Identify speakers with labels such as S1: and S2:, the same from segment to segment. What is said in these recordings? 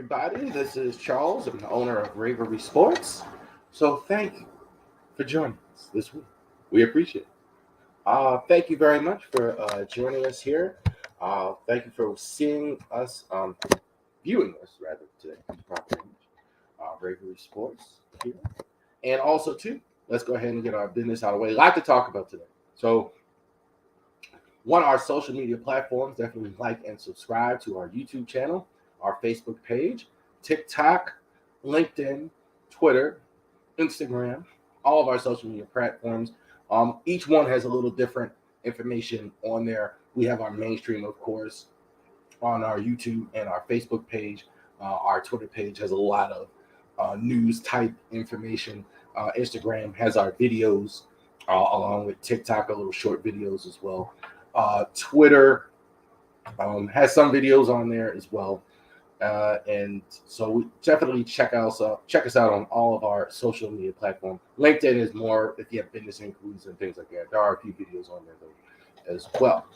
S1: everybody. This is Charles. I'm the owner of Ravorisports. So thank you for joining us this week. We appreciate it. Thank you very much for joining us here. Thank you for seeing us, viewing us rather today. Proper image. Ravorisports here, and also too. Let's go ahead and get our business out of the way. A lot to talk about today. So, one, our social media platforms. Definitely like and subscribe to our YouTube channel, our Facebook page, TikTok, LinkedIn, Twitter, Instagram, all of our social media platforms. Each one has a little different information on there. We have our mainstream, of course, on our YouTube and our Facebook page. Our Twitter page has a lot of news type information. Instagram has our videos, along with TikTok, a little short videos as well. Twitter has some videos on there as well. And so we definitely check us out on all of our social media platforms. LinkedIn is more if you have business inquiries and things like that. There are a few videos on there though as well.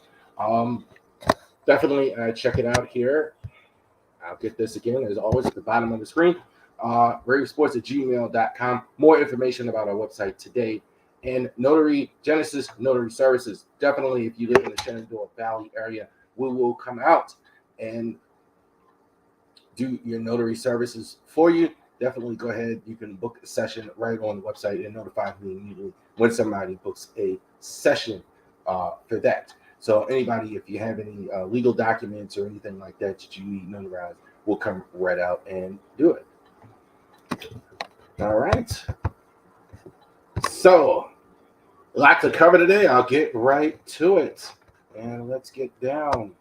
S1: Definitely check it out here. I'll get this again as always at the bottom of the screen. ravorisports@gmail.com. More information about our website today. And Genesis Notary Services. Definitely, if you live in the Shenandoah Valley area, we will come out and do your notary services for you. Definitely go ahead. You can book a session right on the website and notify me immediately when somebody books a session for that. So anybody, if you have any legal documents or anything like that you need notarized, we'll come right out and do it. All right. So, a lot to cover today. I'll get right to it. And let's get down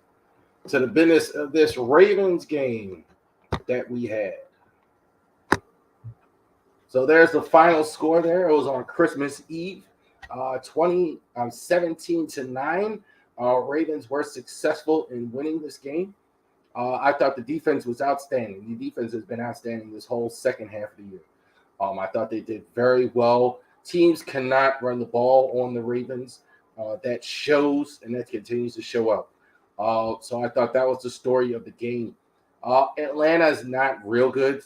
S1: to the business of this Ravens game that we had. So there's the final score there. It was on Christmas Eve, 17-9. Ravens were successful in winning this game. I thought the defense was outstanding. The defense has been outstanding this whole second half of the year. I thought they did very well. Teams cannot run the ball on the Ravens. That shows, and that continues to show up. So I thought that was the story of the game. Atlanta is not real good,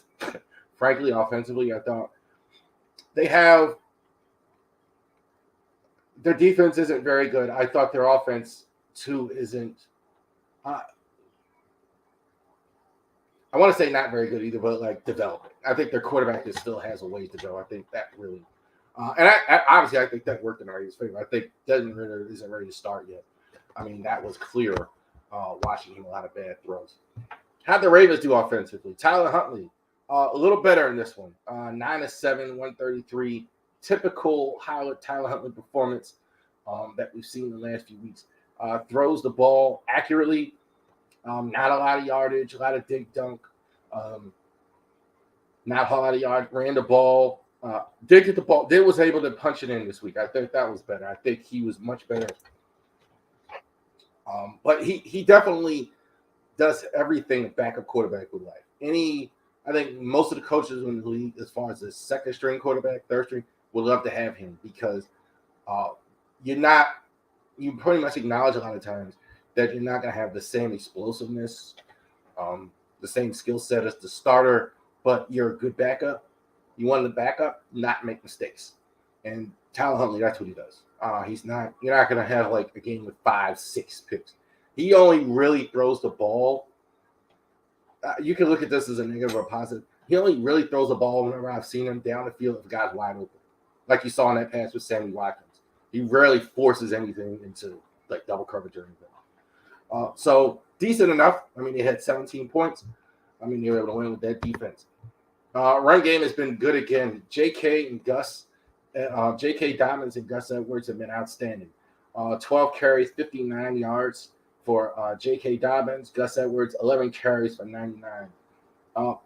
S1: frankly, offensively. I thought their defense isn't very good. I thought their offense, too, isn't. I want to say not very good either, but like developing. I think their quarterback still has a ways to go. I think that really. And obviously, I think that worked in Ravens' favor. I think Desmond Ridder isn't ready to start yet. I mean, that was clear watching him a lot of bad throws. How'd the Ravens do offensively? Tyler Huntley, a little better in this one. 9 of 7, 133. Typical Tyler Huntley performance that we've seen in the last few weeks. Throws the ball accurately. Not a lot of yardage, a lot of dig dunk. Not a lot of yards. Ran the ball. Did get the ball. Did was able to punch it in this week. I think that was better. I think he was much better. But he definitely does everything a backup quarterback would like. I think most of the coaches in the league, as far as the second string quarterback, third string, would love to have him because you pretty much acknowledge a lot of times that you're not going to have the same explosiveness, the same skill set as the starter, but you're a good backup. You want the backup, not make mistakes. And Tyler Huntley, that's what he does. You're not going to have like a game with 5-6 picks. He only really throws the ball. You can look at this as a negative or a positive. He only really throws the ball whenever I've seen him down the field if the guy's wide open. Like you saw in that pass with Sammy Watkins. He rarely forces anything into like double coverage or anything. So decent enough. I mean, they had 17 points. I mean, they were able to win with that defense. Run game has been good again. J.K. Dobbins and Gus Edwards have been outstanding. 12 carries, 59 yards for J.K. Dobbins. Gus Edwards, 11 carries for 99.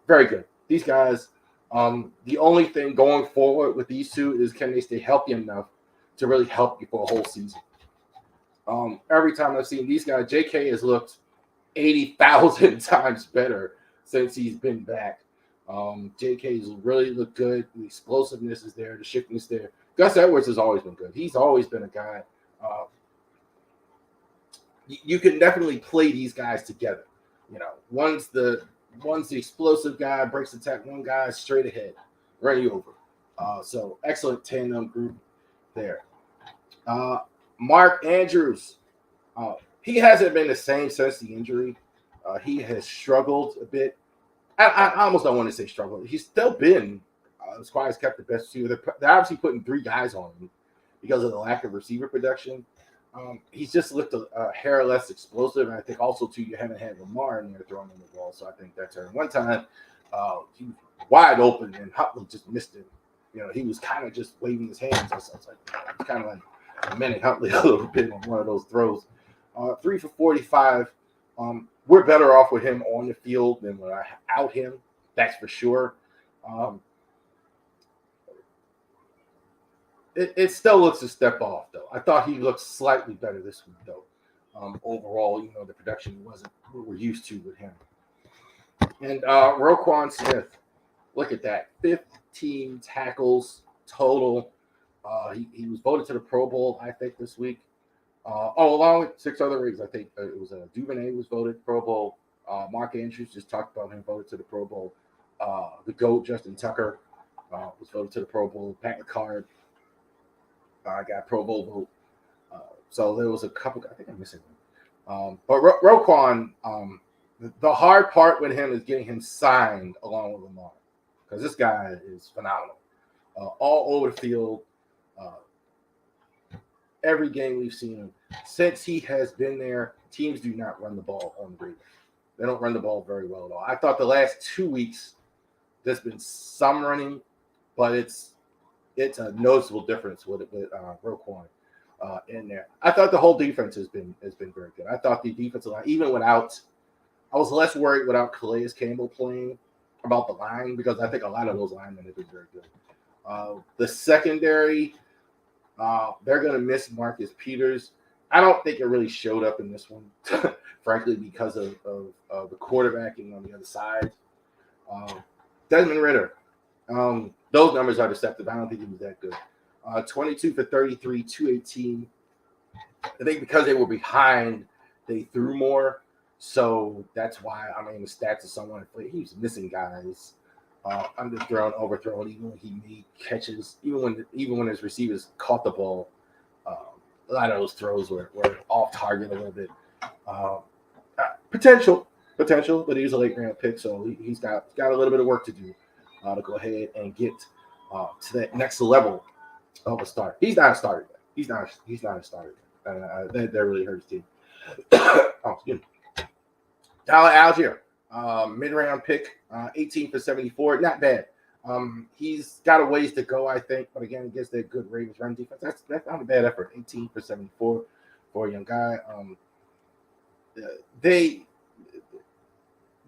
S1: Very good. These guys, the only thing going forward with these two is can they stay healthy enough to really help you for a whole season. Every time I've seen these guys, J.K. has looked 80,000 times better since he's been back. J.K.'s really looked good. The explosiveness is there. The shiftiness there. Gus Edwards has always been good. He's always been a guy. You can definitely play these guys together. You know, one's the One's the explosive guy, breaks the tackle. One guy straight ahead, run you over. So excellent tandem group there. Mark Andrews, he hasn't been the same since the injury. He has struggled a bit. I almost don't want to say struggled. He's still been, the squad has kept the best receiver. They're obviously putting 3 guys on him because of the lack of receiver production. He's just looked a hair less explosive. And I think also, too, you haven't had Lamar in there throwing him the ball. So I think that's hurt. One time, he was wide open and Huntley just missed him. He was kind of just waving his hands. I was like, it's kind of like Manning Huntley a little bit on one of those throws. 3 for 45. We're better off with him on the field than without him. That's for sure. It still looks a step off, though. I thought he looked slightly better this week, though. Overall, the production wasn't what we're used to with him. And Roquan Smith, look at that. 15 tackles total. He was voted to the Pro Bowl, I think, this week. Along with 6 other Ravens. I think it was Duvernay was voted Pro Bowl. Mark Andrews, just talked about him, voted to the Pro Bowl. The GOAT, Justin Tucker, was voted to the Pro Bowl. Pat McCard got Pro Bowl vote. So there was a couple. I think I'm missing one. But Roquan, the hard part with him is getting him signed along with Lamar, because this guy is phenomenal. All over the field. Every game we've seen him since he has been there, teams do not run the ball on the Ravens. They don't run the ball very well at all. I thought the last 2 weeks there's been some running, but it's a noticeable difference with Roquan in there. I thought the whole defense has been very good. I thought the defensive line, even without, I was less worried without Calais Campbell playing about the line, because I think a lot of those linemen have been very good. The secondary. They're going to miss Marcus Peters. I don't think it really showed up in this one, frankly, because of the quarterbacking on the other side. Desmond Ridder. Those numbers are deceptive. I don't think he was that good. 22 for 33, 218. I think because they were behind, they threw more. So that's why, the stats of someone, he was missing guys. Underthrown, overthrown, even when he made catches, even when his receivers caught the ball, a lot of those throws were off target a little bit. Potential, but he was a late round pick, so he's got a little bit of work to do to go ahead and get to that next level of a start. He's not a starter yet. He's not a starter yet. That really hurts team. Excuse me. Tyler Algier. Mid-round pick, 18 for 74. Not bad. He's got a ways to go, I think. But again, against that good Ravens run defense, that's not a bad effort. 18 for 74 for a young guy. They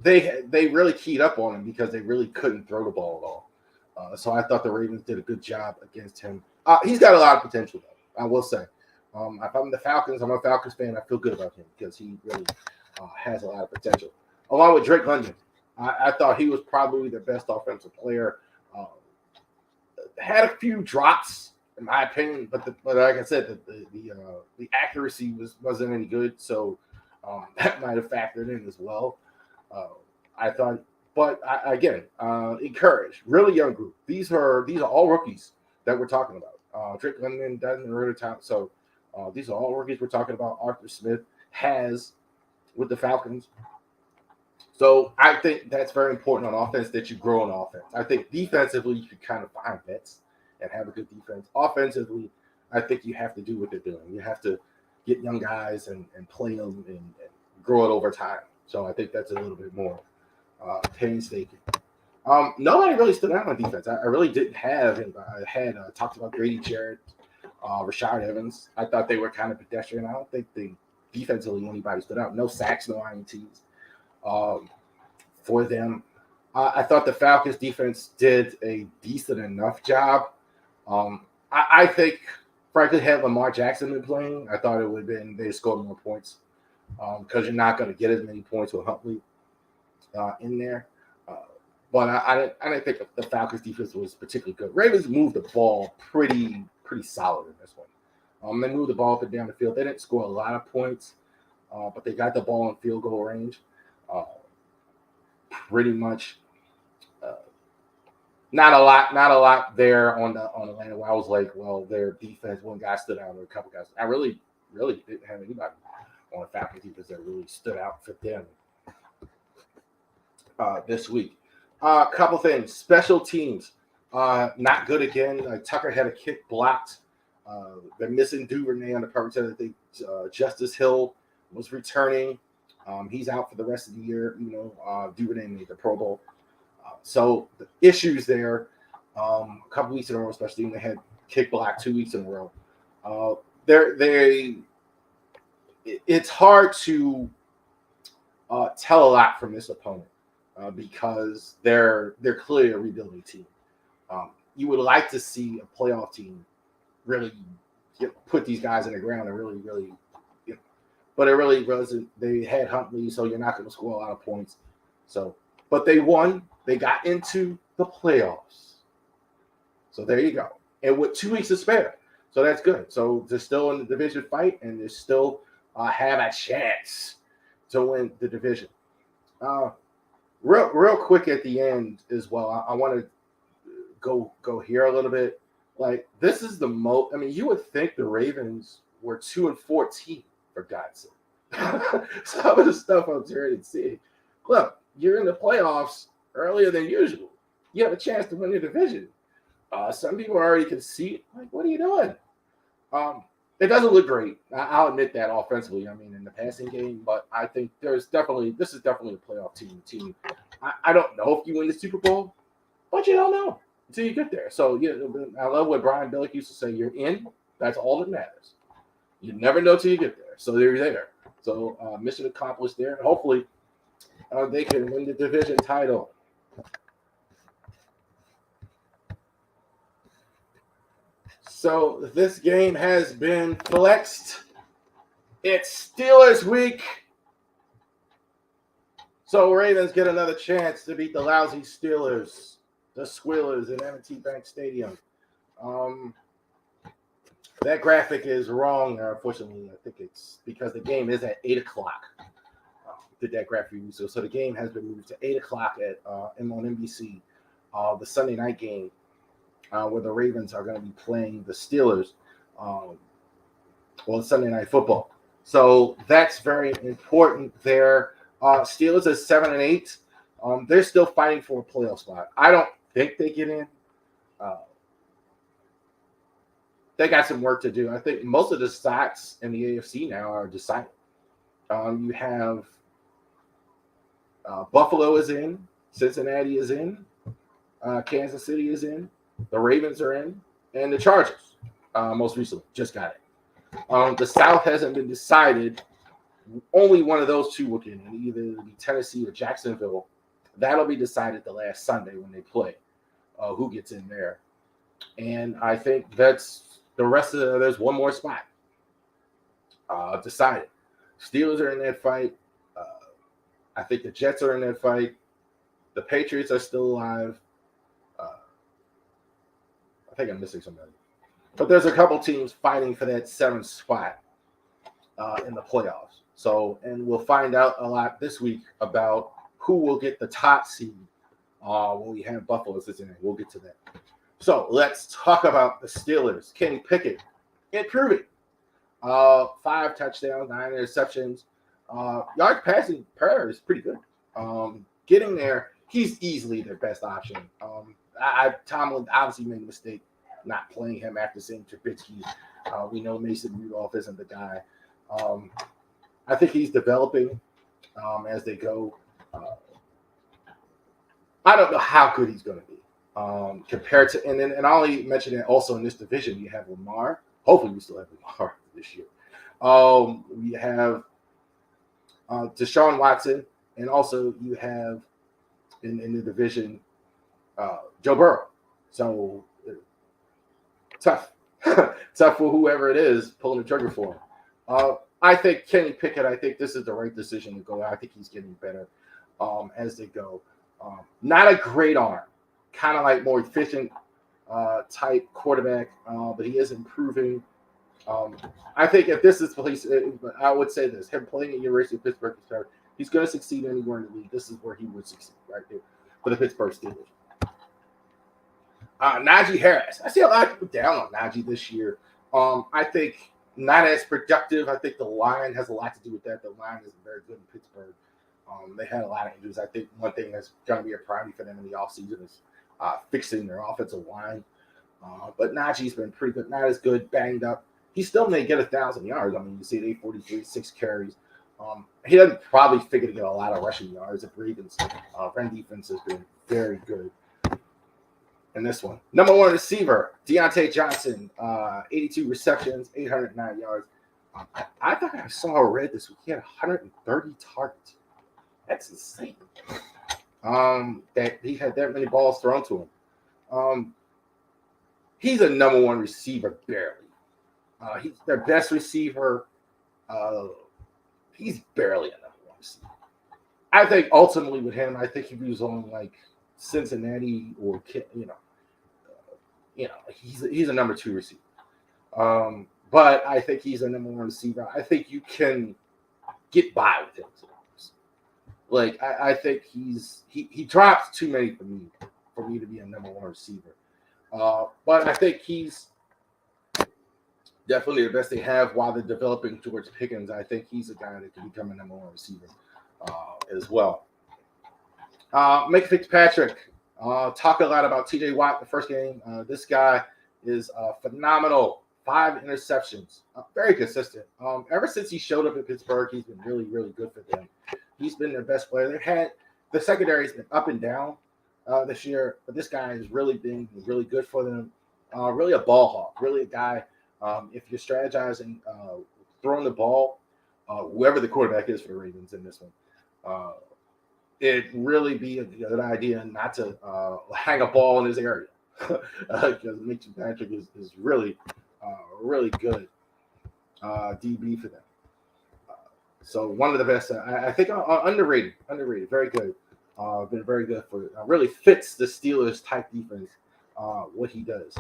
S1: really keyed up on him because they really couldn't throw the ball at all. So I thought the Ravens did a good job against him. He's got a lot of potential, though, I will say. If I'm the Falcons, I'm a Falcons fan, I feel good about him because he really has a lot of potential. Along with Drake London, I thought he was probably the best offensive player. Had a few drops, in my opinion, but like I said, the accuracy wasn't any good, so that might have factored in as well. I thought, but again, encouraged. Really young group. These are all rookies that we're talking about. Drake London, Desmond Ridder, so these are all rookies we're talking about. Arthur Smith has with the Falcons. So I think that's very important on offense, that you grow on offense. I think defensively you can kind of find vets and have a good defense. Offensively, I think you have to do what they're doing. You have to get young guys and play them and grow it over time. So I think that's a little bit more painstaking. Nobody really stood out on defense. I really didn't have him. I had talked about Grady Jarrett, Rashard Evans. I thought they were kind of pedestrian. I don't think defensively anybody stood out. No sacks, no INTs. For them, I thought the Falcons defense did a decent enough job. I think, frankly, had Lamar Jackson been playing, I thought it would have been they scored more points because you're not going to get as many points with Huntley in there. But I didn't think the Falcons defense was particularly good. Ravens moved the ball pretty solid in this one. They moved the ball up and down the field. They didn't score a lot of points, but they got the ball in field goal range. pretty much not a lot there on Atlanta. Where I was like, well, their defense, one guy stood out, or a couple guys. I really didn't have anybody on the Falcons defense that really stood out for them this week. A couple things. Special teams, not good again. Tucker had a kick blocked. They're missing Duvernay on the coverage. I think Justice Hill was returning. He's out for the rest of the year. Duvernay made the Pro Bowl. So the issues there. A couple weeks in a row, especially when they had kick block 2 weeks in a row. It's hard to tell a lot from this opponent because they're clearly a rebuilding team. You would like to see a playoff team really put these guys in the ground and really, but it really wasn't. They had Huntley, so you're not going to score a lot of points. So, but they won. They got into the playoffs. So there you go. And with 2 weeks to spare. So that's good. So they're still in the division fight, and they still have a chance to win the division. Real quick at the end as well, I want to go here a little bit. Like, this is the most. I mean, you would think the Ravens were 2-14 for God's sake. Some of the stuff I'm hearing and seeing. Look, you're in the playoffs earlier than usual. You have a chance to win the division. Some people already concede. Like, what are you doing? It doesn't look great. I'll admit that offensively. I mean, in the passing game, but I think this is definitely a playoff team. I don't know if you win the Super Bowl, but you don't know until you get there. So I love what Brian Billick used to say: "You're in. That's all that matters. You never know till you get there. So they're there. So mission accomplished there. And hopefully, they can win the division title." So this game has been flexed. It's Steelers week. So Ravens get another chance to beat the lousy Steelers, the Squealers at M&T Bank Stadium. That graphic is wrong, unfortunately. I think it's because the game is at 8 o'clock. Did that graphic so the game has been moved to 8 o'clock on NBC, the Sunday night game. Where the Ravens are going to be playing the Steelers, Sunday Night Football. So that's very important there. Steelers are 7-8. They're still fighting for a playoff spot. I don't think they get in. They got some work to do. I think most of the spots in the AFC now are decided. You have Buffalo is in, Cincinnati is in, Kansas City is in. The Ravens are in, and the Chargers, most recently, just got it. The South hasn't been decided. Only one of those two will get in, either it'll be Tennessee or Jacksonville. That'll be decided the last Sunday when they play, who gets in there. And I think that's the rest of there's one more spot decided. Steelers are in that fight. I think the Jets are in that fight. The Patriots are still alive. I think I'm missing somebody. But there's a couple teams fighting for that 7th spot in the playoffs. So, and we'll find out a lot this week about who will get the top seed when we have Buffalo sitting in. We'll get to that. So let's talk about the Steelers. Kenny Pickett improving. 5 touchdowns, 9 interceptions. Yard passing per is pretty good. Getting there, he's easily their best option. Tomlin obviously made a mistake not playing him after seeing Trubisky. We know Mason Rudolph isn't the guy. I think he's developing as they go. I don't know how good he's going to be compared to, and I'll only mention that also in this division, you have Lamar. Hopefully we still have Lamar this year. We have Deshaun Watson, and also you have in the division Joe Burrow. So tough for whoever it is pulling the trigger for him. I think Kenny Pickett, I think this is the right decision to go. I think he's getting better as they go. Not a great arm, kind of like more efficient type quarterback, but he is improving. I think if this is place, I would say this: him playing at University of Pittsburgh is better. he's going to succeed anywhere in the league, this is where he would succeed right there for the Pittsburgh Steelers. Najee Harris. I see a lot of people down on Najee this year. I think not as productive. I think the line has a lot to do with that. The line isn't very good in Pittsburgh. They had a lot of injuries. I think one thing that's going to be a priority for them in the offseason is fixing their offensive line. But Najee's been pretty good. Not as good, banged up. He still may get 1,000 yards. I mean, you see 843, 6 carries. He doesn't probably figure to get a lot of rushing yards. The Ravens' run defense has been very good in this one. Number 1 receiver, Deontay Johnson, 82 receptions, 809 yards. I thought I saw a read this week. He had 130 targets. That's insane. That he had that many balls thrown to him. He's a number 1 receiver, barely. He's their best receiver. He's barely a number 1 receiver. I think ultimately with him, I think he was on like Cincinnati or he's a number 2 receiver. But I think he's a number 1 receiver. I think you can get by with him. Like I think he drops too many for me to be a number 1 receiver. But I think he's definitely the best they have while they're developing George Pickens. I think he's a guy that can become a number 1 receiver as well. Micah Fitzpatrick. Talk a lot about TJ Watt the first game. This guy is phenomenal. 5 interceptions. Very consistent. Ever since he showed up at Pittsburgh, he's been really, really good for them. He's been their best player. The secondary's been up and down this year, but this guy has really been really good for them. Really a ball hawk. Really a guy. If you're strategizing, throwing the ball, whoever the quarterback is for the Ravens in this one, it'd really be a good idea not to hang a ball in his area because Micah Patrick is really, really good DB for them. So one of the best, I think, underrated, very good. Been very good for really fits the Steelers type defense. What he does.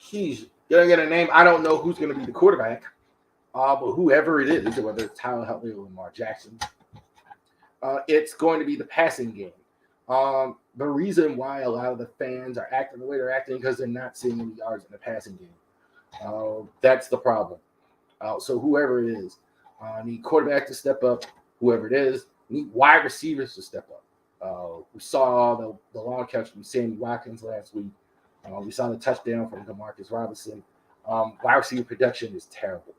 S1: He's gonna get a name. I don't know who's gonna be the quarterback, but whoever it is, whether it's Tyler Huntley or Lamar Jackson, it's going to be the passing game. The reason why a lot of the fans are acting the way they're acting because they're not seeing any yards in the passing game. That's the problem. So whoever it is, need quarterback to step up. Whoever it is, need wide receivers to step up. We saw the long catch from Sammy Watkins last week. We saw the touchdown from Demarcus Robinson. Wide receiver production is terrible.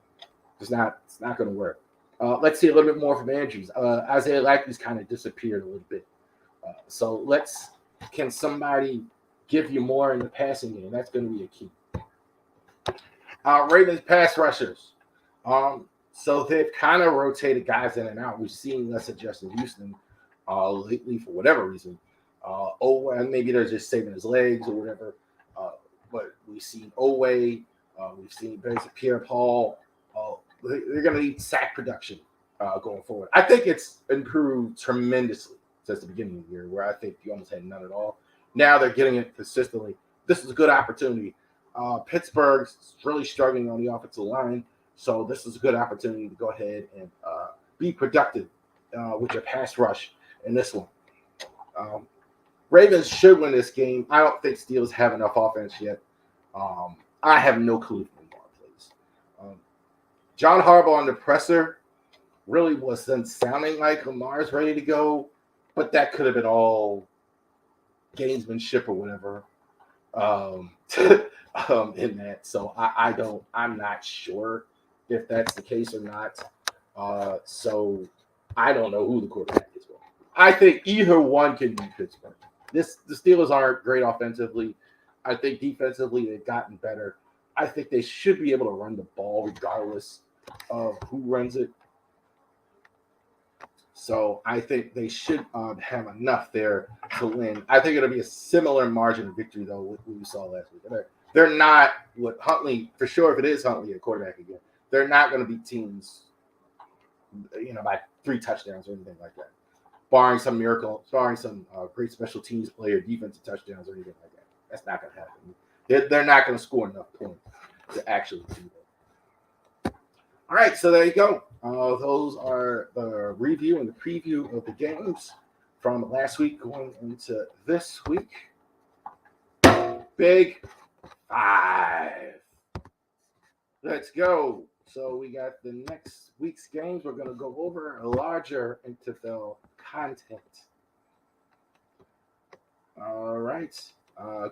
S1: It's not going to work. Let's see a little bit more from Andrews. Isaiah Likely's kind of disappeared a little bit. So can somebody give you more in the passing game? That's going to be a key. Ravens pass rushers. So they've kind of rotated guys in and out. We've seen less of Justin Houston lately for whatever reason. And maybe they're just saving his legs or whatever. But we've seen Oweh. We've seen Pierre-Paul. They're going to need sack production going forward. I think it's improved tremendously since the beginning of the year, where I think you almost had none at all. Now they're getting it consistently. This is a good opportunity. Pittsburgh's really struggling on the offensive line, so this is a good opportunity to go ahead and be productive with your pass rush in this one. Ravens should win this game. I don't think Steelers have enough offense yet. I have no clue who Lamar plays. John Harbaugh on the presser really wasn't sounding like Lamar's ready to go, but that could have been all gamesmanship or whatever in that. So I'm not sure if that's the case or not. So I don't know who the quarterback is. I think either one can be Pittsburgh. The Steelers aren't great offensively. I think defensively they've gotten better. I think they should be able to run the ball regardless of who runs it. So I think they should have enough there to win. I think it'll be a similar margin of victory, though, with what we saw last week. They're not with Huntley, for sure, if it is Huntley at quarterback again, they're not going to beat teams, by 3 touchdowns or anything like that. Barring some miracle, barring some great special teams play or defensive touchdowns or anything like that. That's not going to happen. They're not going to score enough points to actually do that. All right, so there you go. Those are the review and the preview of the games from last week going into this week. Big Five. Let's go. So we got the next week's games. We're going to go over a larger NFL content. All right.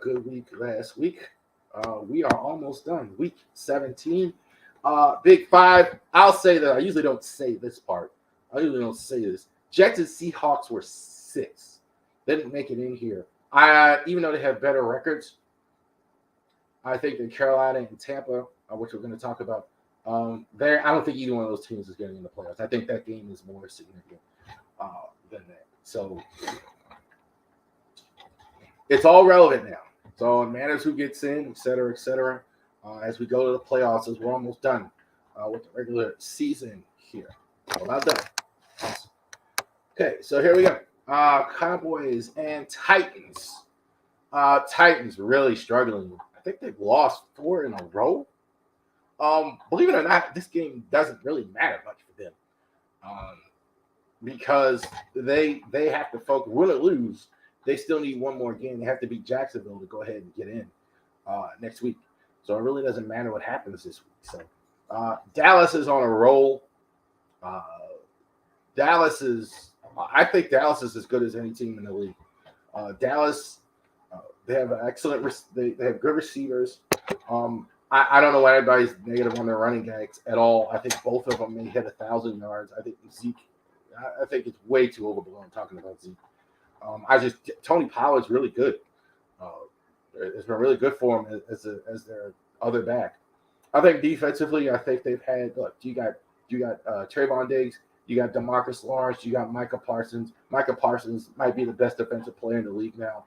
S1: Good week last week. We are almost done. Week 17. Big Five. I'll say that I usually don't say this part. I usually don't say this. Jets and Seahawks were 6. They didn't make it in here. Even though they have better records, I think that Carolina and Tampa, which we're going to talk about, I don't think either one of those teams is getting in the playoffs. I think that game is more significant than that. So it's all relevant now. So it matters who gets in, et cetera, as we go to the playoffs, as we're almost done with the regular season here. Well done. Awesome. Okay, so here we go. Cowboys and Titans. Titans really struggling. I think they've lost 4 in a row. Believe it or not, this game doesn't really matter much for them because they have to focus. Win or lose, they still need one more game. They have to beat Jacksonville to go ahead and get in next week. So it really doesn't matter what happens this week. So Dallas is on a roll. I think Dallas is as good as any team in the league. Dallas, they have excellent. They have good receivers. I don't know why everybody's negative on their running backs at all. I think both of them may hit 1,000 yards. I think Zeke. I think it's way too overblown talking about Zeke. Tony Pollard's really good. It's been really good for him as their other back. I think defensively, I think they've had. Look, you got Trayvon Diggs, you got DeMarcus Lawrence, you got Micah Parsons. Micah Parsons might be the best defensive player in the league now.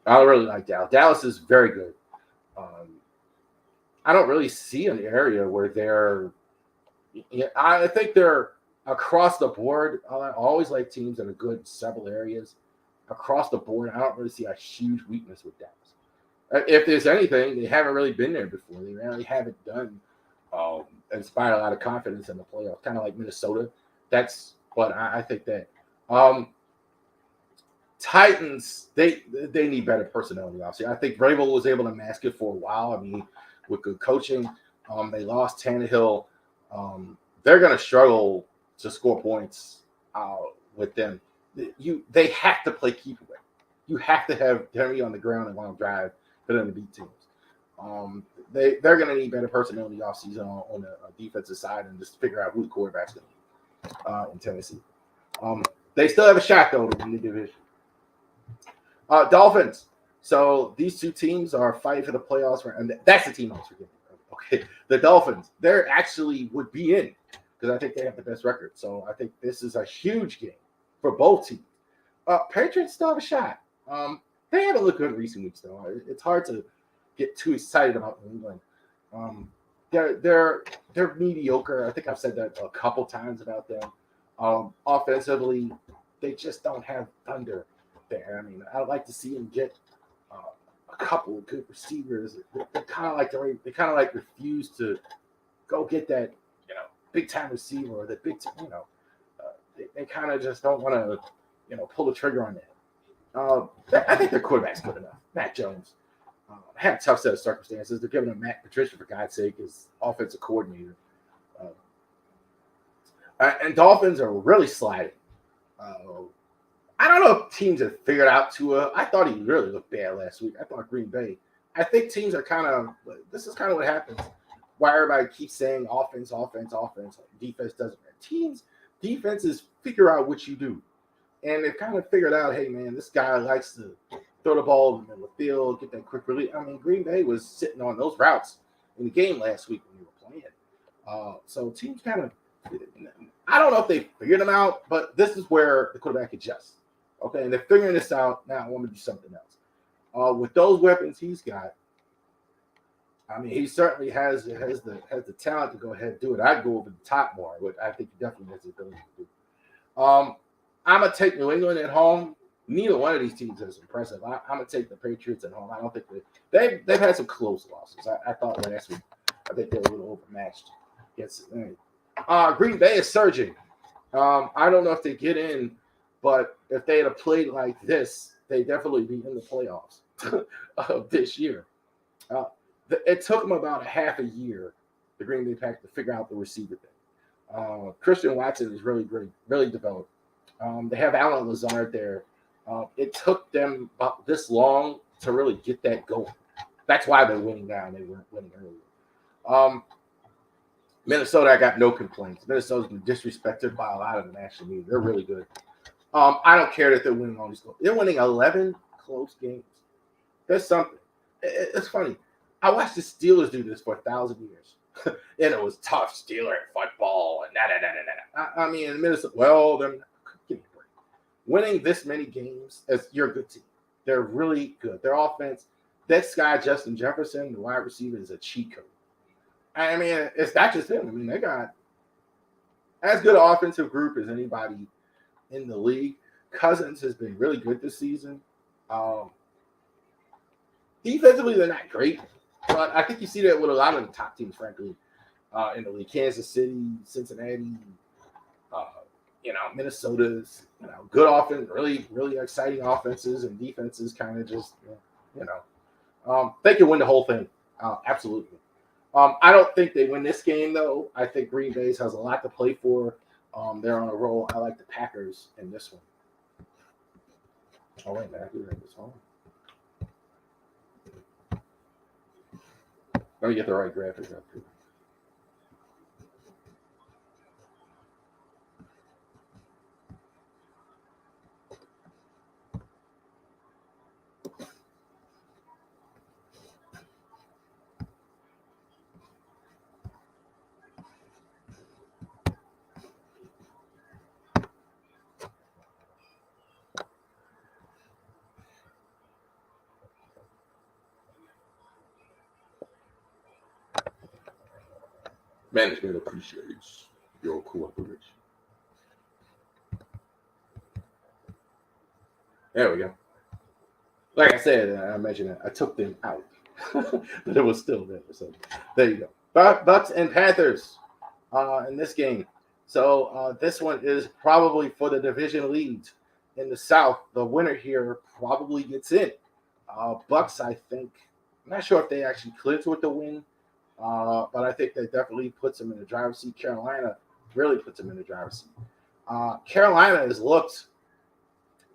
S1: I really like Dallas. Dallas is very good. I don't really see an area where they're. I think they're across the board. I always like teams that are good in several areas. Across the board, I don't really see a huge weakness with Dallas. If there's anything, they haven't really been there before. They really haven't done inspire a lot of confidence in the playoffs, kind of like Minnesota. That's what I think that. Titans, they need better personnel in the offseason. I think Vrabel was able to mask it for a while. I mean, with good coaching, they lost Tannehill. They're going to struggle to score points with them. They have to play keep away. You have to have Henry on the ground and long drive for them to beat teams. They're going to need better personnel in the offseason on the defensive side and just figure out who the quarterback's going to be in Tennessee. They still have a shot, though, in the division. Dolphins. So these two teams are fighting for the playoffs. And that's the team I was forgetting. Okay, the Dolphins. They actually would be in because I think they have the best record. So I think this is a huge game for both teams. Patriots still have a shot. They haven't looked good in recent weeks, though. It's hard to get too excited about New England. They're mediocre. I think I've said that a couple times about them. Offensively, they just don't have thunder there. I mean, I'd like to see them get a couple of good receivers. They kind of like refuse to go get that big time receiver or the big time. They kind of just don't want to pull the trigger on that. I think their quarterback's good enough. Matt Jones had a tough set of circumstances. They're giving him Matt Patricia, for God's sake, as offensive coordinator. And Dolphins are really sliding. I don't know if teams have figured out Tua. I thought he really looked bad last week. I thought Green Bay. I think teams are this is kind of what happens. Why everybody keeps saying offense. Defense doesn't matter. Defenses figure out what you do. And they've kind of figured out, hey, man, this guy likes to throw the ball in the middle of the field, get that quick release. I mean, Green Bay was sitting on those routes in the game last week when we were playing. So teams kind of, I don't know if they figured them out, but this is where the quarterback adjusts. Okay, and they're figuring this out. Now I want to do something else. With those weapons he's got, I mean, he certainly has the talent to go ahead and do it. I'd go over the top more, but I think he definitely has the ability to do it. I'm going to take New England at home. Neither one of these teams is impressive. I'm going to take the Patriots at home. I don't think they've had some close losses. I thought last week, I think they were a little overmatched. Green Bay is surging. I don't know if they get in, but if they had played like this, they'd definitely be in the playoffs of this year. Uh, it took them about a half a year, the Green Bay Packers, to figure out the receiver thing. Christian Watson is really great, really developed. They have Alan Lazard there. It took them about this long to really get that going. That's why they're winning now, and they weren't winning earlier. Minnesota, I got no complaints. Minnesota's been disrespected by a lot of the national media. They're really good. I don't care that they're winning all these close. They're winning 11 close games. There's something. It's funny. I watched the Steelers do this for 1,000 years. And it was tough, Steeler football and I mean, in Minnesota, well, then give me a break. Winning this many games, you're a good team. They're really good. Their offense, this guy, Justin Jefferson, the wide receiver, is a cheat code. I mean, it's not just him. I mean, they got as good an offensive group as anybody in the league. Cousins has been really good this season. Defensively, they're not great, but I think you see that with a lot of the top teams, frankly, in the league. Kansas City, Cincinnati, Minnesota's, good offense, really, really exciting offenses, and defenses kind of just, they can win the whole thing. Absolutely. I don't think they win this game, though. I think Green Bay has a lot to play for. They're on a roll. I like the Packers in this one. Oh, wait, man. I can write this home. Let me get the right graphics up here. Management appreciates your cooperation. There we go. Like I said, I mentioned it. I took them out, but it was still there. So there you go. Bucks and Panthers in this game. So this one is probably for the division leads in the South. The winner here probably gets in. Bucks, I think. I'm not sure if they actually clinched with the win. But I think that definitely puts them in the driver's seat. Carolina really puts them in the driver's seat. Carolina has looked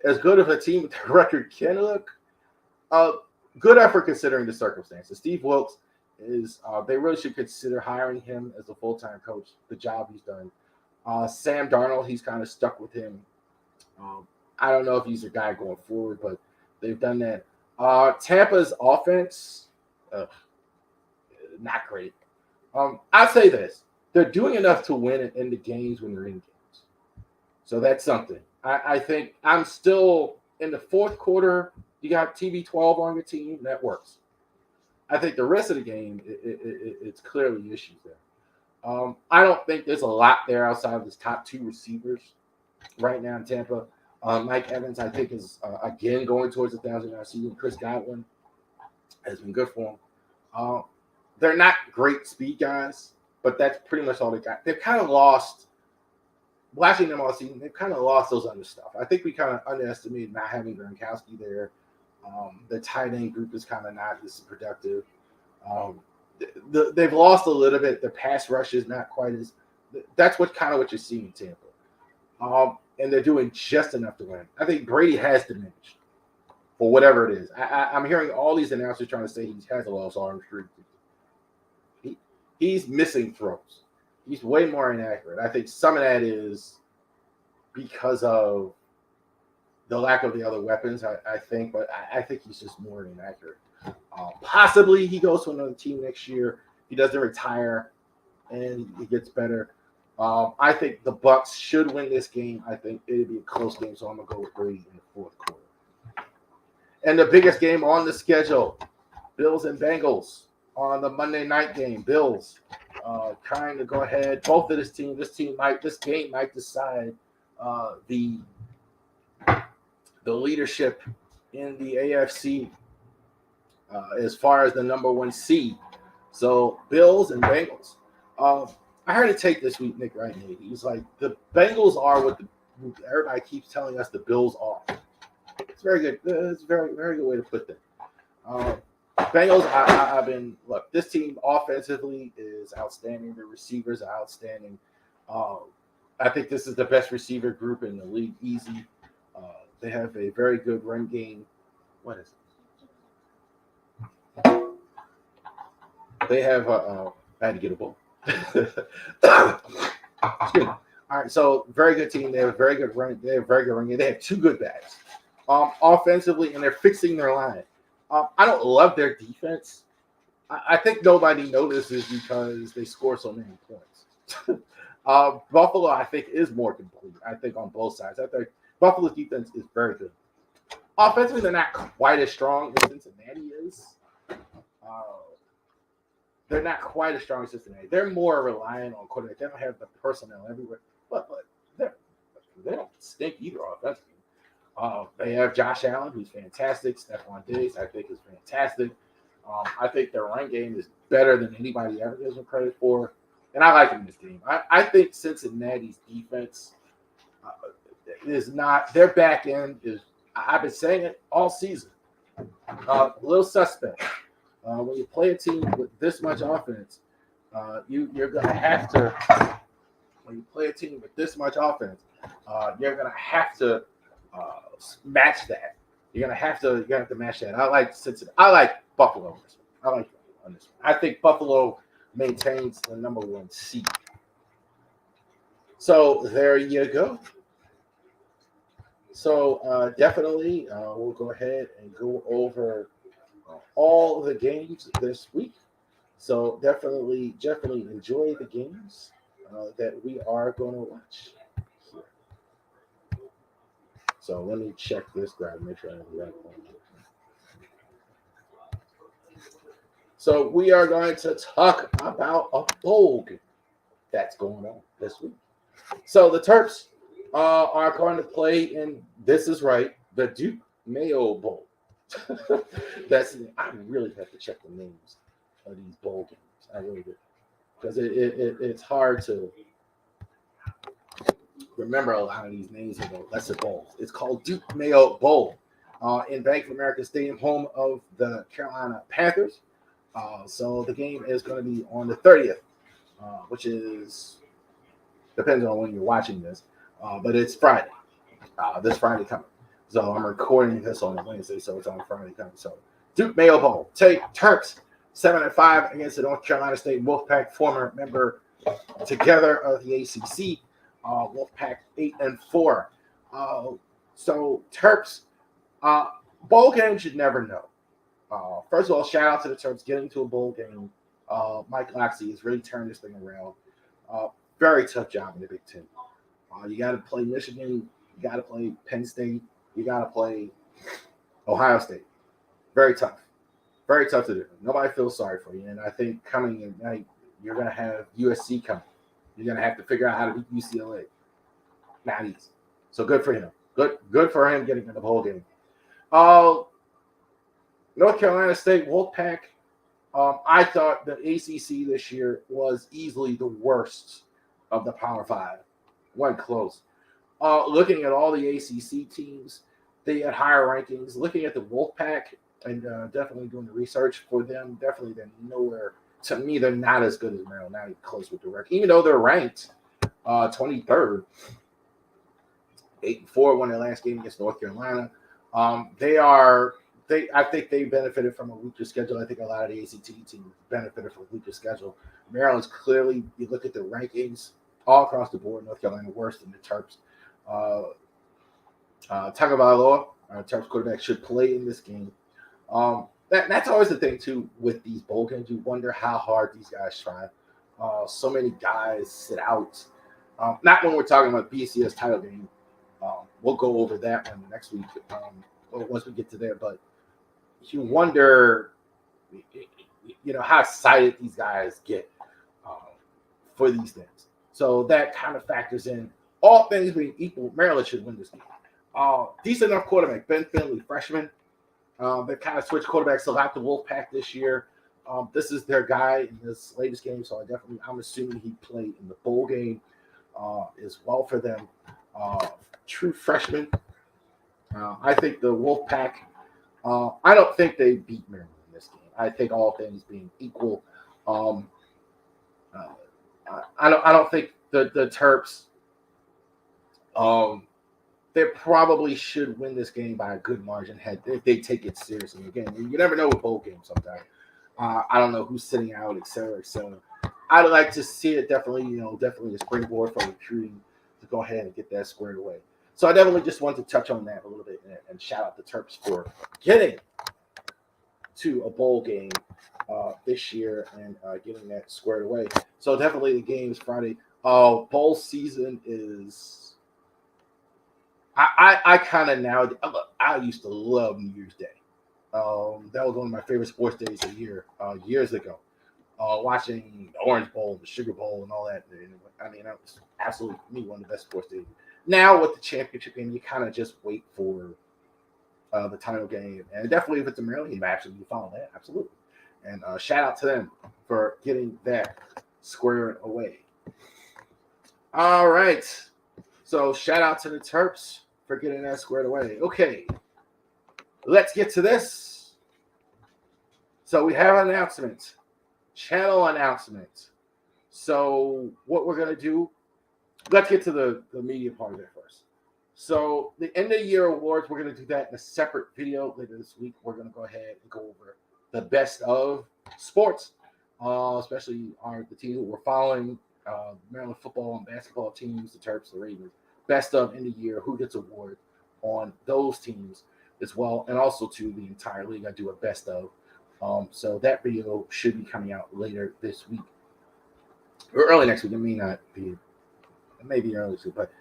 S1: as good of a team with their record can look. Good effort considering the circumstances. Steve Wilkes is, they really should consider hiring him as a full-time coach, the job he's done. Sam Darnold, he's kind of stuck with him. I don't know if he's a guy going forward, but they've done that. Tampa's offense, not great. I'll say this. They're doing enough to win in the games when they're in games. So that's something. I think I'm still in the fourth quarter. You got TB12 on your team. That works. I think the rest of the game, it's clearly issues there. I don't think there's a lot there outside of his top two receivers right now in Tampa. Mike Evans, I think, is, again, going towards 1,000-yard season. Chris Godwin has been good for him. They're not great speed guys, but that's pretty much all they got. They've kind of lost, watching them all season, they've kind of lost those other stuff. I think we kind of underestimated not having Gronkowski there. The tight end group is kind of not as productive. They've lost a little bit. The pass rush is not quite as – that's what you're seeing in Tampa. And they're doing just enough to win. I think Brady has diminished for whatever it is. I'm hearing all these announcers trying to say he has a lost arm streak. He's missing throws. He's way more inaccurate. I think some of that is because of the lack of the other weapons, I think, but I think he's just more inaccurate. Possibly he goes to another team next year. He doesn't retire, and he gets better. I think the Bucks should win this game. I think it'll be a close game, so I'm going to go with Brady in the fourth quarter. And the biggest game on the schedule, Bills and Bengals. On the Monday night game, Bills trying to go ahead. Both of this game might decide the leadership in the AFC as far as the number one seed. So Bills and Bengals. I heard a take this week, Nick Wright made. He was like, the Bengals are what everybody keeps telling us the Bills are. It's very good. It's a very, very good way to put that. Bengals, I've been, look, this team offensively is outstanding. The receivers are outstanding. I think this is the best receiver group in the league, easy. They have a very good run game. What is it? They have, I had to get a ball. Excuse me. All right, so very good team. They have a very good run. They have very good run game. They have two good backs offensively, and they're fixing their line. I don't love their defense. I think nobody notices because they score so many points. Buffalo, I think, is more complete. I think on both sides. I think Buffalo's defense is very good. Offensively, they're not quite as strong as Cincinnati is. They're not quite as strong as Cincinnati. They're more reliant on quarterback. They don't have the personnel everywhere, but they don't stink either offensively. They have Josh Allen, who's fantastic. Stephon Diggs, I think, is fantastic. I think their run game is better than anybody ever gives them credit for. And I like them in this game. I think Cincinnati's defense is not – their back end is – I've been saying it all season. A little suspect. When you play a team with this much offense, you're going to have to – when you play a team with this much offense, you're going to have to match that. You're going to have to match that. I like Cincinnati. I like Buffalo on this one. I like on this one. I think Buffalo maintains the number one seed. So there you go. So definitely we'll go ahead and go over all the games this week. So definitely enjoy the games that we are going to watch here. So let me check this graph, make sure I have the right one. So we are going to talk about a bowl game that's going on this week. So the Terps are going to play in, this is right, the Duke Mayo Bowl. I really have to check the names of these bowl games. I really do. Because it's hard to remember a lot of these names of the lesser bowls. It's called Duke Mayo Bowl in Bank of America Stadium, home of the Carolina Panthers. So the game is going to be on the 30th, which is, depends on when you're watching this, but it's Friday, this Friday coming. So I'm recording this on Wednesday, so it's on Friday coming. So Duke Mayo Bowl, take Terps 7-5 against the North Carolina State Wolfpack, former member together of the ACC. Wolfpack 8-4. So Terps, bowl game should never know. First of all, shout out to the Terps getting to a bowl game. Mike Loxley has really turned this thing around. Very tough job in the Big Ten. You got to play Michigan. You got to play Penn State. You got to play Ohio State. Very tough. Very tough to do. Nobody feels sorry for you. And I think coming in night, you're going to have USC coming. You're going to have to figure out how to beat UCLA. Not easy. So good for him. Good for him getting in the bowl game. North Carolina State Wolfpack. I thought the ACC this year was easily the worst of the Power Five. Wasn't close. Looking at all the ACC teams, they had higher rankings. Looking at the Wolfpack and definitely doing the research for them, definitely they're nowhere. To me, they're not as good as Maryland. Not even close with the record. Even though they're ranked 23rd, 8-4 won their last game against North Carolina. I think they benefited from a weaker schedule. I think a lot of the ACT teams benefited from a weaker schedule. Maryland's clearly, you look at the rankings all across the board, North Carolina worse than the Terps. Tagovailoa, Terps quarterback, should play in this game. That's always the thing, too, with these bowl games. You wonder how hard these guys try. So many guys sit out. Not when we're talking about BCS title game. We'll go over that one next week once we get to there. But you wonder, how excited these guys get for these things. So that kind of factors in. All things being equal, Maryland should win this game. Decent enough quarterback, Ben Finley, freshman. They kind of switched quarterbacks a lot to Wolfpack this year. This is their guy in this latest game, so I'm assuming he played in the bowl game as well for them. True freshman. I think the Wolfpack. I don't think they beat Maryland in this game. I think all things being equal, um, I don't think the Terps. They probably should win this game by a good margin if they take it seriously. Again, you never know with bowl games sometimes. I don't know who's sitting out, et cetera, et cetera. I'd like to see it definitely a springboard for recruiting to go ahead and get that squared away. So I definitely just wanted to touch on that a little bit and shout out the Terps for getting to a bowl game this year and getting that squared away. So definitely the game is Friday. Bowl season is. I kind of now. I used to love New Year's Day. That was one of my favorite sports days of the year years ago. Watching the Orange Bowl, the Sugar Bowl, and all that. I mean, that was absolutely for me one of the best sports days. Now with the championship game, you kind of just wait for the title game, and definitely if it's a Maryland game, absolutely follow that, absolutely. And shout out to them for getting that squared away. All right, so shout out to the Terps for getting that squared away. Okay, let's get to this. So we have an announcement, channel announcement. So what we're going to do, let's get to the media part of it first. So the end of the year awards, we're going to do that in a separate video later this week. We're going to go ahead and go over the best of sports, especially the teams that we're following, Maryland football and basketball teams, the Terps, the Ravens. Best of end of year, who gets award on those teams as well, and also to the entire league. I do a best of. So that video should be coming out later this week or early next week. It may not be, maybe early this week, but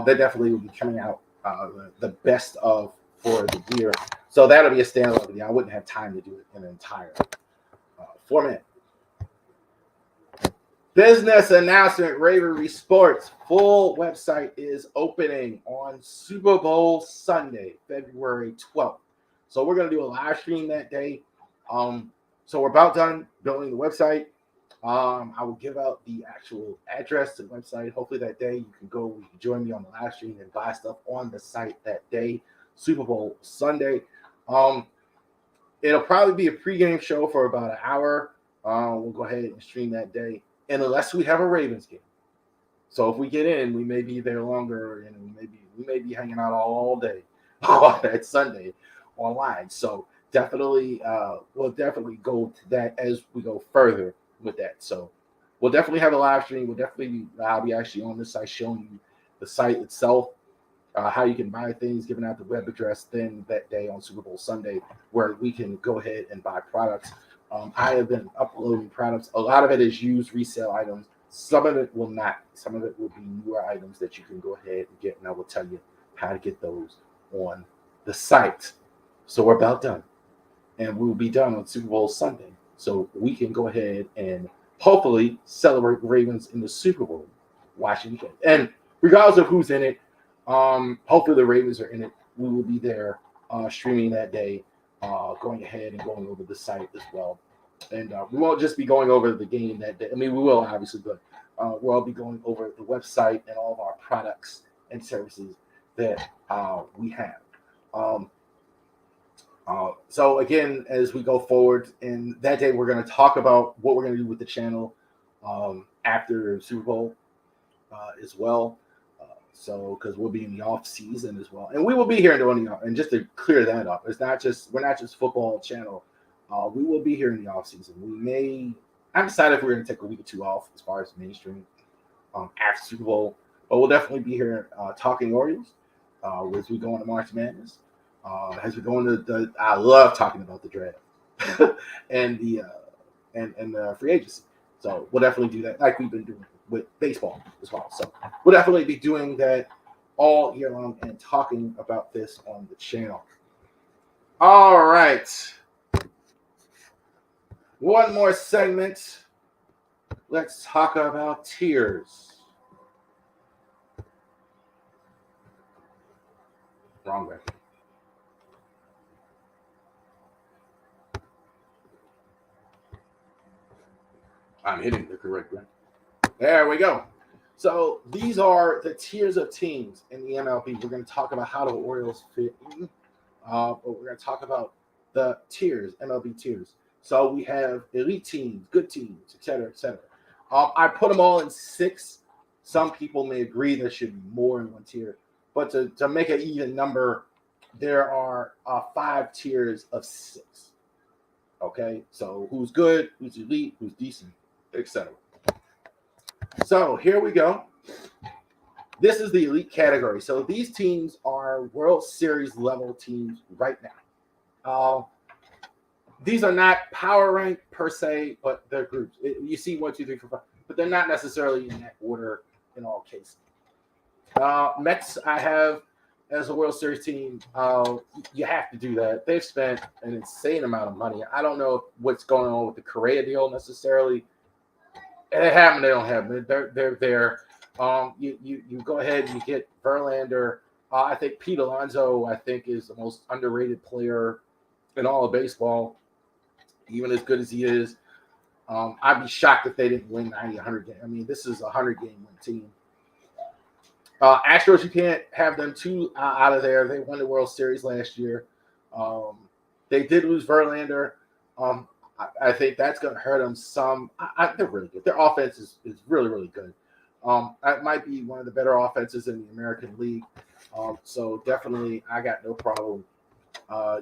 S1: that definitely will be coming out. The best of for the year. So that'll be a standalone video. I wouldn't have time to do it in an entire format. Business announcement, Ravery Sports full website is opening on Super Bowl Sunday, February 12th. So we're going to do a live stream that day. So we're about done building the website. I will give out the actual address to the website. Hopefully that day you can join me on the live stream and buy stuff on the site that day, Super Bowl Sunday. It'll probably be a pregame show for about an hour. We'll go ahead and stream that day. And unless we have a Ravens game. So if we get in, we may be there longer, and we may be hanging out all day on that Sunday online. So definitely, we'll definitely go to that as we go further with that. So we'll definitely have a live stream. I'll be actually on the site showing you the site itself, how you can buy things, giving out the web address then that day on Super Bowl Sunday, where we can go ahead and buy products. I have been uploading products. A lot of it is used resale items. Some of it will not. Some of it will be newer items that you can go ahead and get, and I will tell you how to get those on the site. So we're about done, and we'll be done on Super Bowl Sunday. So we can go ahead and hopefully celebrate Ravens in the Super Bowl, Washington. And regardless of who's in it, hopefully the Ravens are in it. We will be there streaming that day. Going ahead and going over the site as well. And we won't just be going over the game that day. I mean, we will obviously, but we'll be going over the website and all of our products and services that we have. So again, as we go forward, and that day we're going to talk about what we're going to do with the channel after Super Bowl as well. So, because we'll be in the off season as well, and we will be here doing the. And just to clear that up, we're not just football channel. We will be here in the off season. I decided if we're going to take a week or two off as far as mainstream after Super Bowl, but we'll definitely be here talking Orioles as we go into March Madness. As we go into I love talking about the draft and the free agency. So we'll definitely do that like we've been doing with baseball as well. So we'll definitely be doing that all year long and talking about this on the channel. All right. One more segment. Let's talk about tiers. Wrong way. I'm hitting the correct one. There we go. So these are the tiers of teams in the MLB. We're going to talk about how the Orioles fit in, but we're going to talk about the tiers, MLB tiers. So we have elite teams, good teams, et cetera, et cetera. I put them all in 6. Some people may agree there should be more in one tier, but to make an even number, there are 5 tiers of 6. Okay, so who's good, who's elite, who's decent, etc. So here we go. This is the elite category. So these teams are World Series level teams right now. These are not power ranked per se, but they're groups. You see 1, 2, 3, 4, 5, but they're not necessarily in that order in all cases. Mets, I have as a World Series team. You have to do that. They've spent an insane amount of money. I don't know what's going on with the Correa deal necessarily. They have them, they don't have them. They're there. You go ahead and you get Verlander. I think Pete Alonso, I think, is the most underrated player in all of baseball, even as good as he is. I'd be shocked if they didn't win 90, 100 games. I mean, this is a 100-game win team. Astros, you can't have them too out of there. They won the World Series last year. They did lose Verlander. I think that's going to hurt them some. They're really good. Their offense is really, really good. That might be one of the better offenses in the American League. So definitely, I got no problem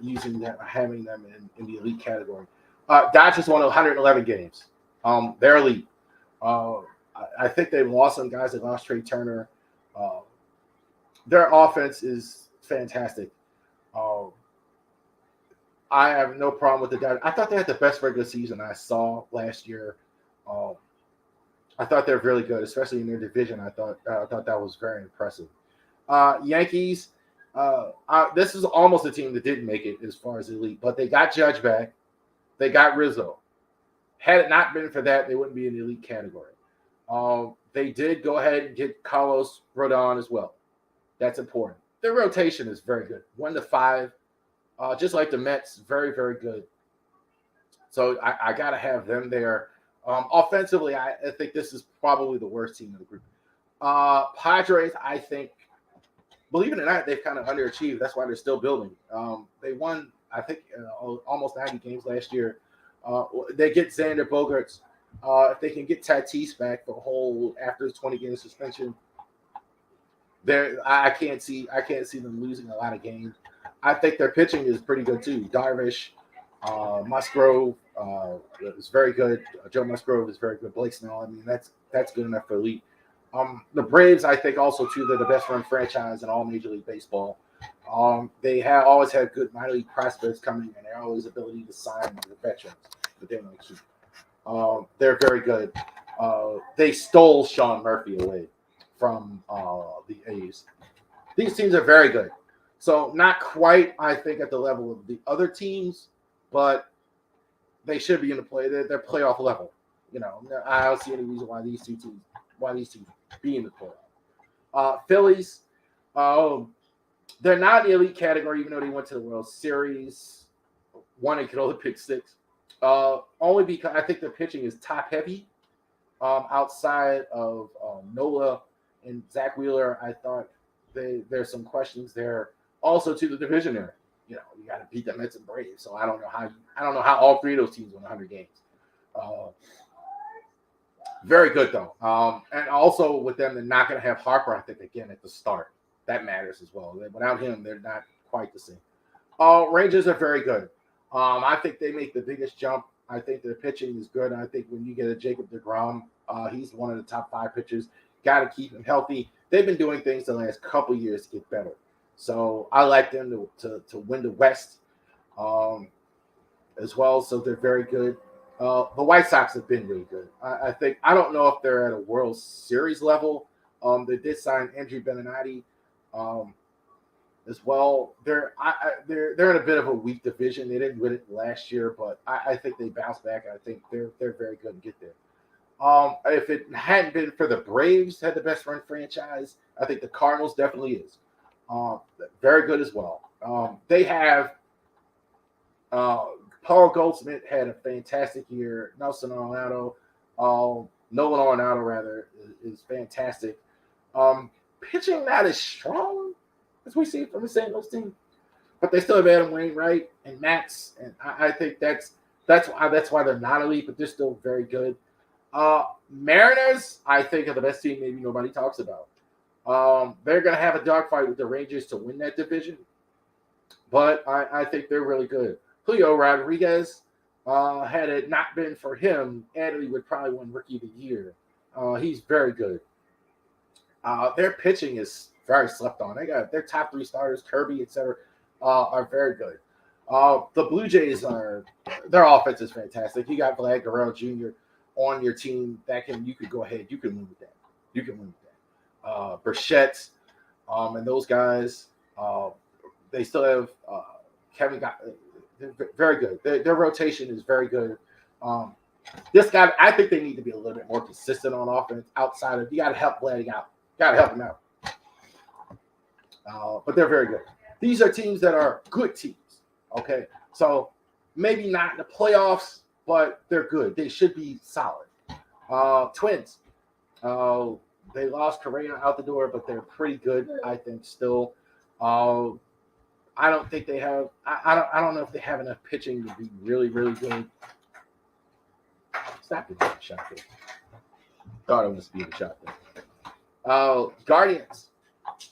S1: using them, having them in the elite category. Dodgers won 111 games. They're elite. I think they've lost some guys. They lost Trey Turner. Their offense is fantastic. I have no problem with the Dodgers. I thought they had the best regular season I saw last year. I thought they're really good, especially in their division. I thought that was very impressive. Yankees. This is almost a team that didn't make it as far as elite, but they got Judge back. They got Rizzo. Had it not been for that, they wouldn't be in the elite category. They did go ahead and get Carlos Rodon as well. That's important. Their rotation is very good. 1 to 5. Just like the Mets, very, very good. So I got to have them there. Offensively, I think this is probably the worst team in the group. Padres, I think, believe it or not, they've kind of underachieved. That's why they're still building. They won, I think, almost 90 games last year. They get Xander Bogaerts. If they can get Tatis back for a whole after his 20-game suspension, I can't see them losing a lot of games. I think their pitching is pretty good too. Darvish, Musgrove is very good. Joe Musgrove is very good. Blake Snell, I mean, that's good enough for elite. The Braves, I think, also too, they're the best run franchise in all Major League Baseball. They have always had good minor league prospects coming, and they're always ability to sign the veterans that they want to keep. They're very good. They stole Sean Murphy away from the A's. These teams are very good. So not quite, I think, at the level of the other teams, but they should be in the play. They're playoff level. You know, I don't see any reason why these teams be in the playoff. Phillies, they're not in the elite category, even though they went to the World Series. One, they could only pick 6. Only because I think their pitching is top heavy. Outside of Nola and Zach Wheeler, I thought there's some questions there. Also, to the division there, you know, you got to beat the Mets and Braves. So I don't know how all 3 of those teams won 100 games. Very good though, and also with them, they're not going to have Harper. I think again at the start, that matters as well. Without him, they're not quite the same. Rangers are very good. I think they make the biggest jump. I think their pitching is good. I think when you get a Jacob deGrom, he's one of the top 5 pitchers. Got to keep him healthy. They've been doing things the last couple years to get better. So I like them to win the West as well. So they're very good. The White Sox have been really good. I don't know if they're at a World Series level. They did sign Andrew Benintendi as well. They're in a bit of a weak division. They didn't win it last year, but I think they bounced back. I think they're very good to get there. If it hadn't been for the Braves had the best run franchise, I think the Cardinals definitely is. Very good as well. They have Paul Goldschmidt had a fantastic year. Nelson Arenado, Nolan Arenado, rather, is fantastic. Pitching not as strong as we see from the St. Louis team, but they still have Adam Wainwright and Max, and I think that's why they're not elite, but they're still very good. Mariners, I think, are the best team maybe nobody talks about. They're going to have a dogfight with the Rangers to win that division, but I think they're really good. Julio Rodriguez, had it not been for him, Adley would probably win Rookie of the Year. He's very good. Their pitching is very slept on. They got their top 3 starters, Kirby, etc., are very good. The Blue Jays their offense is fantastic. You got Vlad Guerrero Jr. on your team you could go ahead. You can win with that. Burchett, and those guys, they still have Kevin. They're very good. Their rotation is very good. This guy, I think they need to be a little bit more consistent on offense. Outside of, you got to help Vlad out. Got to help him out. But they're very good. These are teams that are good teams. Okay, so maybe not in the playoffs, but they're good. They should be solid. Twins. They lost Correa out the door, but they're pretty good, I think, still. I don't think they have. I don't know if they have enough pitching to be really, really good. Stop the shot there. Thought it was a speed shot there. Guardians,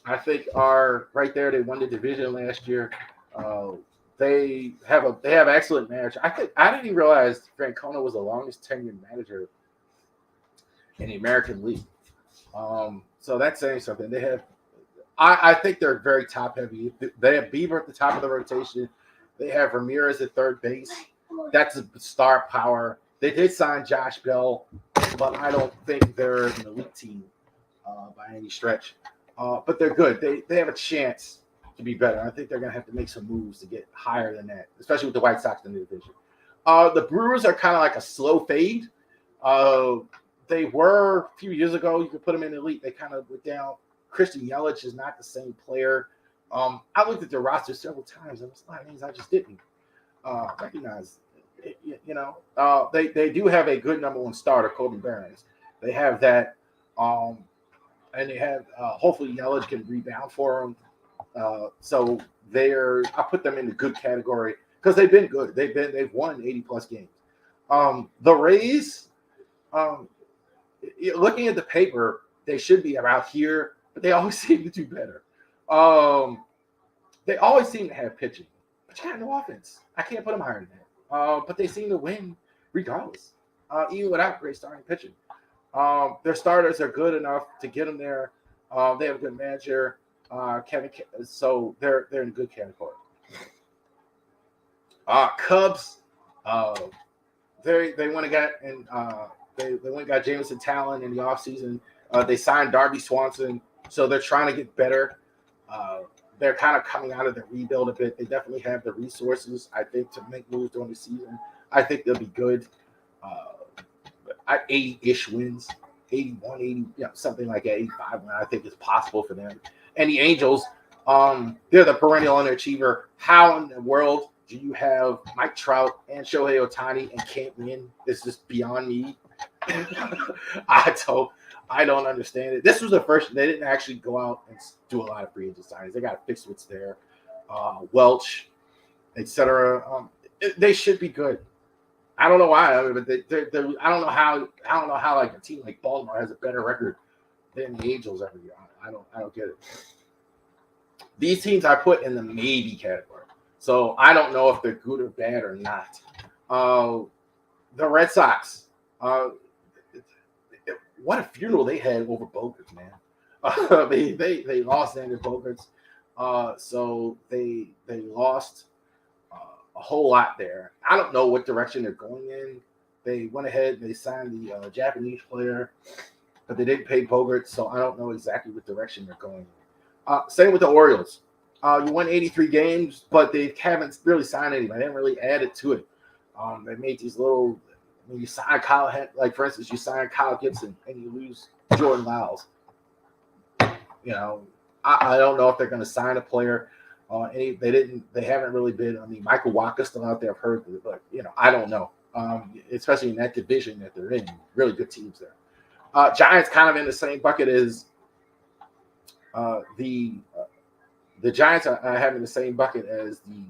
S1: I think, are right there. They won the division last year. They have excellent manager. I didn't even realize Francona was the longest tenured manager in the American League. So that's saying something. They have. I think they're very top heavy. They have Bieber at the top of the rotation. They have Ramirez at third base. That's a star power. They did sign Josh Bell, but I don't think they're an elite team by any stretch. But they're good. They have a chance to be better. I think they're going to have to make some moves to get higher than that, especially with the White Sox in the division. The Brewers are kind of like a slow fade. They were a few years ago. You could put them in the elite. They kind of went down. Christian Yelich is not the same player. I looked at their roster several times, and there's a lot of names I just didn't recognize. They do have a good number 1 starter, Colby Barons. They have that, and they have hopefully Yelich can rebound for them. So I put them in the good category because they've been good. They've won 80+ games. The Rays, looking at the paper, they should be about here, but they always seem to do better. They always seem to have pitching, but you got no offense. I can't put them higher than that. But they seem to win regardless, even without great starting pitching. Their starters are good enough to get them there. They have a good manager, Kevin. So they're in a good category. Cubs, they went and got they went and got Jameson Talon in the offseason. They signed Darby Swanson, so they're trying to get better. They're kind of coming out of the rebuild a bit. They definitely have the resources, I think, to make moves during the season. I think they'll be good. 80-ish wins, 81, 80, something like that, 85 win, I think is possible for them. And the Angels, they're the perennial underachiever. How in the world do you have Mike Trout and Shohei Ohtani and can't win? It's just beyond me. I don't understand it. This was the first. They didn't actually go out and do a lot of free agent signings. They got to fix what's there. Welch, etc. They should be good. I don't know why, but I don't know how like a team like Baltimore has a better record than the Angels every year. I don't get it. These teams I put in the maybe category, so I don't know if they're good or bad or not. The Red Sox. What a funeral they had over Bogaerts, man. They lost Xander Bogaerts, so they lost a whole lot there. I don't know what direction they're going in. They went ahead and they signed the Japanese player, but they didn't pay Bogaerts, so I don't know exactly what direction they're going in. Same with the Orioles. You won 83 games, but they haven't really signed anybody. They haven't really added to it. They made these little. When you sign like for instance, you sign Kyle Gibson and you lose Jordan Lyles. I don't know if they're going to sign a player. They haven't really been. I mean, Michael Wacha's still out there. I've heard, but I don't know. especially in that division that they're in. Really good teams there. Giants kind of in the same bucket as the Giants are having the same bucket as the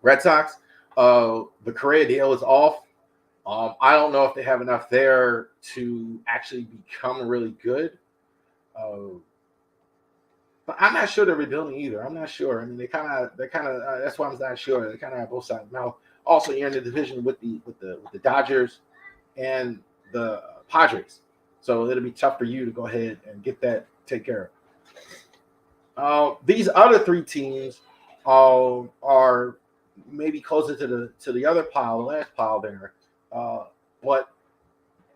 S1: Red Sox. The Correa deal is off. I don't know if they have enough there to actually become really good. But I'm not sure they're rebuilding either. I'm not sure. I mean, they kind of. That's why I'm not sure. They kind of have both sides of the mouth. Also, you're in the division with the Dodgers and the Padres, so it'll be tough for you to go ahead and get that taken care of. These other three teams are maybe closer to the other pile, the last pile there, but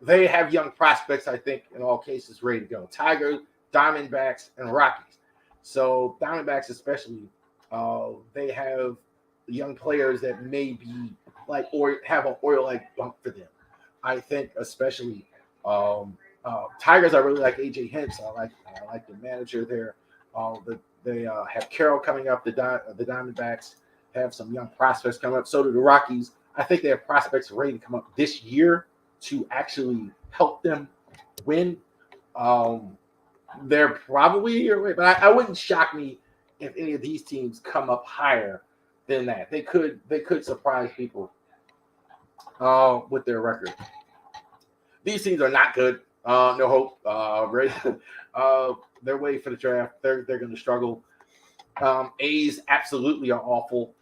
S1: they have young prospects. I think in all cases ready to go. Tigers, Diamondbacks, and Rockies. So Diamondbacks especially, they have young players that may be like or have an Oriole-like bump for them. I think especially Tigers. I really like AJ Hinch. I like the manager there. They have Carroll coming up. The Diamondbacks have some young prospects coming up. So do the Rockies. I think they have prospects ready to come up this year to actually help them win. They're probably your way, but I wouldn't shock me if any of these teams come up higher than that. They could surprise people with their record. These teams are not good. No hope. Ready. They're waiting for the draft. They're going to struggle. A's absolutely are awful.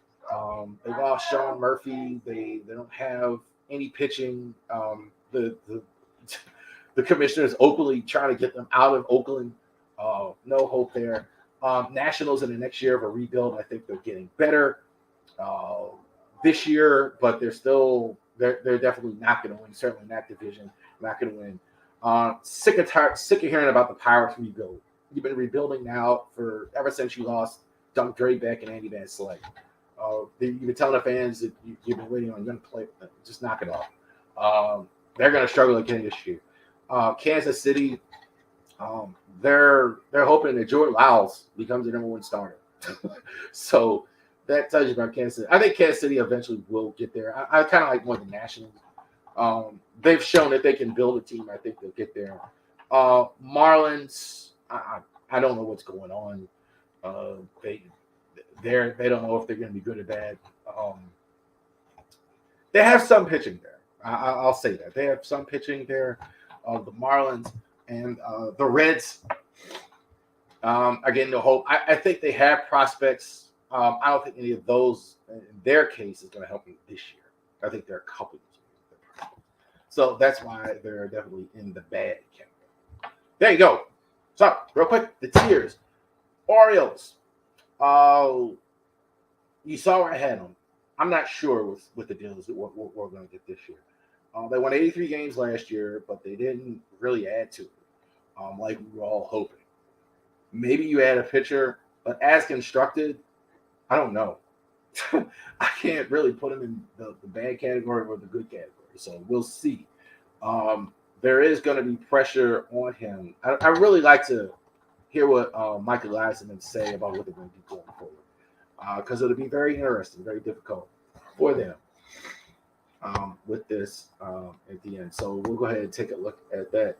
S1: They lost Sean Murphy. They don't have any pitching. The commissioners openly trying to get them out of Oakland. No hope there. Nationals in the next year of a rebuild. I think they're getting better this year, but they're definitely not going to win. Certainly not division. Not going to win. Sick of hearing about the Pirates rebuild. You've been rebuilding now ever since you lost Doug Draybeck and Andy Van Slyke. You've been telling the fans that you've been waiting on young play. Just knock it off. They're going to struggle again this year. Kansas City, they're hoping that Jordan Lyles becomes the number one starter. So that tells you about Kansas City. I think Kansas City eventually will get there. I kind of like more the Nationals. They've shown that they can build a team. I think they'll get there. Marlins, I don't know what's going on. They don't know if they're going to be good or bad. They have some pitching there. I'll say that. They have some pitching there. The Marlins and the Reds. Again, no hope. I think they have prospects. I don't think any of those, in their case, is going to help them this year. I think they're a couple years. So that's why they're definitely in the bad category. There you go. So, real quick, the tiers. Orioles. You saw where I had them. I'm not sure with the deals that we're going to get this year. They won 83 games last year, but they didn't really add to it like we were all hoping. Maybe you add a pitcher, but as constructed, I don't know. I can't really put him in the bad category or the good category, so we'll see. There is going to be pressure on him. I really like to hear what Michael Eisman say about what they're going to do going forward, because it'll be very interesting, very difficult for them with this at the end. So we'll go ahead and take a look at that.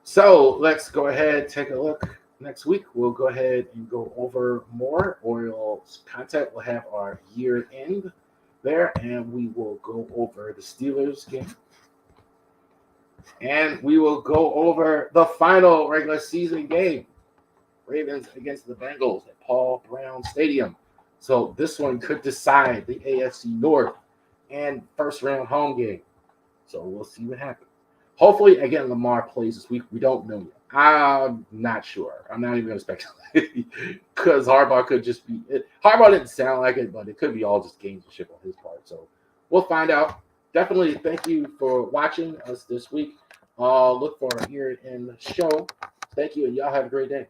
S1: So let's go ahead and take a look. Next week, we'll go ahead and go over more Orioles content. We'll have our year end there, and we will go over the Steelers game. And we will go over the final regular season game, Ravens against the Bengals at Paul Brown Stadium. So this one could decide the AFC North and first round home game. So we'll see what happens. Hopefully, again, Lamar plays this week. We don't know yet. I'm not sure. I'm not even going to speculate because Harbaugh could just be it. Harbaugh didn't sound like it, but it could be all just gamesmanship on his part. So we'll find out. Definitely thank you for watching us this week. Look for here in the show. Thank you, and y'all have a great day.